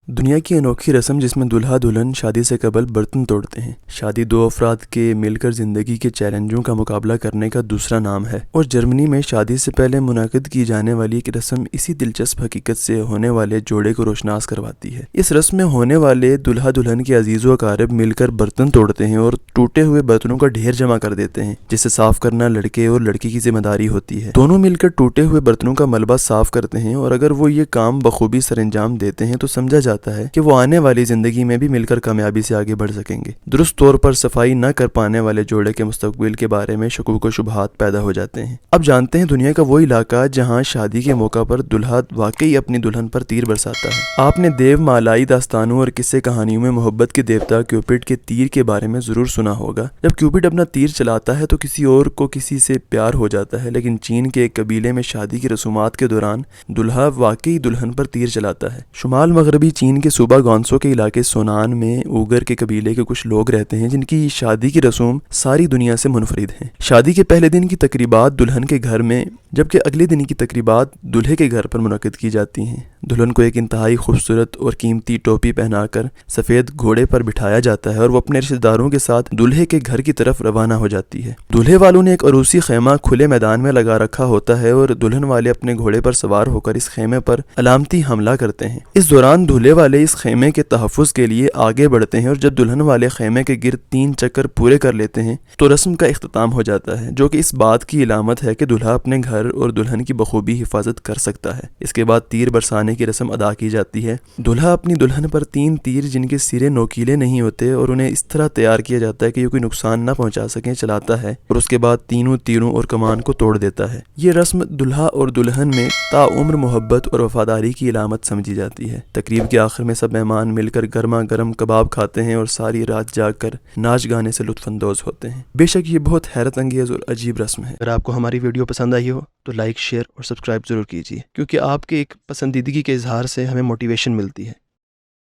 दुनिया की अनोखी रस्म जिसमें दुल्हा दुल्हन शादी से कबल बर्तन तोड़ते हैं। शादी दो अफराद के मिलकर ज़िंदगी के चैलेंजों का मुकाबला करने का दूसरा नाम है और जर्मनी में शादी से पहले मुनाकिद की जाने वाली एक रस्म इसी दिलचस्प हकीकत से होने वाले जोड़े को रोशनास करवाती है। इस रस्म में होने वाले दुल्हा दुल्हन के अजीज़ व अकारिब मिलकर बर्तन तोड़ते हैं और टूटे हुए बर्तनों का ढेर जमा कर देते हैं, जिसे साफ करना लड़के और लड़की की जिम्मेदारी होती है। दोनों मिलकर टूटे हुए बर्तनों का मलबा साफ करते हैं और अगर वो ये काम बखूबी सरअंजाम देते हैं तो समझा जाता है कि वो आने वाली जिंदगी में भी मिलकर कामयाबी से आगे बढ़ सकेंगे। दुरुस्त तौर पर सफाई न कर पाने वाले जोड़े के मुस्तकबिल के बारे में शकूक व शुबहात पैदा हो जाते हैं। अब जानते हैं दुनिया का वो इलाका जहां शादी के मौका पर दुल्हा वाकई अपनी दुल्हन पर तीर बरसाता है। आपने देव मालाई दास्तानों और किस्से कहानियों में मोहब्बत के देवता क्यूपिड के तीर के बारे में जरूर सुना होगा। जब क्यूपिड अपना तीर चलाता है तो किसी और को किसी से प्यार हो जाता है, लेकिन चीन के एक कबीले में शादी की रसूमात के दौरान दुल्हा वाकई दुल्हन पर तीर चलाता है। शुमाल मगरबी चीन के सूबा गॉन्सो के इलाके सोनान में उगर के कबीले के कुछ लोग रहते हैं जिनकी शादी की रसूम सारी दुनिया से मुनफरिद हैं। शादी के पहले दिन की तकरीबात दुल्हन के घर में, जबकि अगले दिन की तकरीबात दूल्हे के घर पर मुनक्किद की जाती हैं। दुल्हन को एक इंतहाई खूबसूरत और कीमती टोपी पहनाकर सफ़ेद घोड़े पर बिठाया जाता है और वो अपने रिश्तेदारों के साथ दूल्हे के घर की तरफ रवाना हो जाती है। दूल्हे वालों ने एक अरूसी खेमा खुले मैदान में लगा रखा होता है और दुल्हन वाले अपने घोड़े पर सवार होकर इस खेमे पर अलामती हमला करते हैं। इस दौरान दूल्हे वाले इस खेमे के तहफ़्फ़ुज़ के लिए आगे बढ़ते हैं और जब दुल्हन वाले खेमे के गिर्द 3 चक्कर पूरे कर लेते हैं तो रस्म का इख्तिताम हो जाता है, जो कि इस बात की इलामत है कि दूल्हा अपने घर और दुल्हन की बखूबी हिफाजत कर सकता है। इसके बाद तीर बरसाने की रस्म अदा की जाती है। दूल्हा अपनी दुल्हन पर 3 तीर जिनके सिरे नोकीले नहीं होते और उन्हें इस तरह तैयार किया जाता है कि ये कोई नुकसान न पहुंचा सकें चलाता है और उसके बाद तीनों तीरों और कमान को तोड़ देता है। ये रस्म दुल्हा और दुल्हन में ताउम्र मोहब्बत और वफादारी की इलामत समझी जाती है। तकरीब के आखिर में सब मेहमान मिलकर गर्मा गर्म कबाब खाते हैं और सारी रात जागकर नाच गाने से लुत्फ अंदोज होते हैं। बेशक ये बहुत हैरत अंगेज और अजीब रस्म है। अगर आपको हमारी वीडियो पसंद आई हो तो लाइक, शेयर और सब्सक्राइब जरूर कीजिए, क्योंकि आपके एक पसंदीदगी के इजहार से हमें मोटिवेशन मिलती है।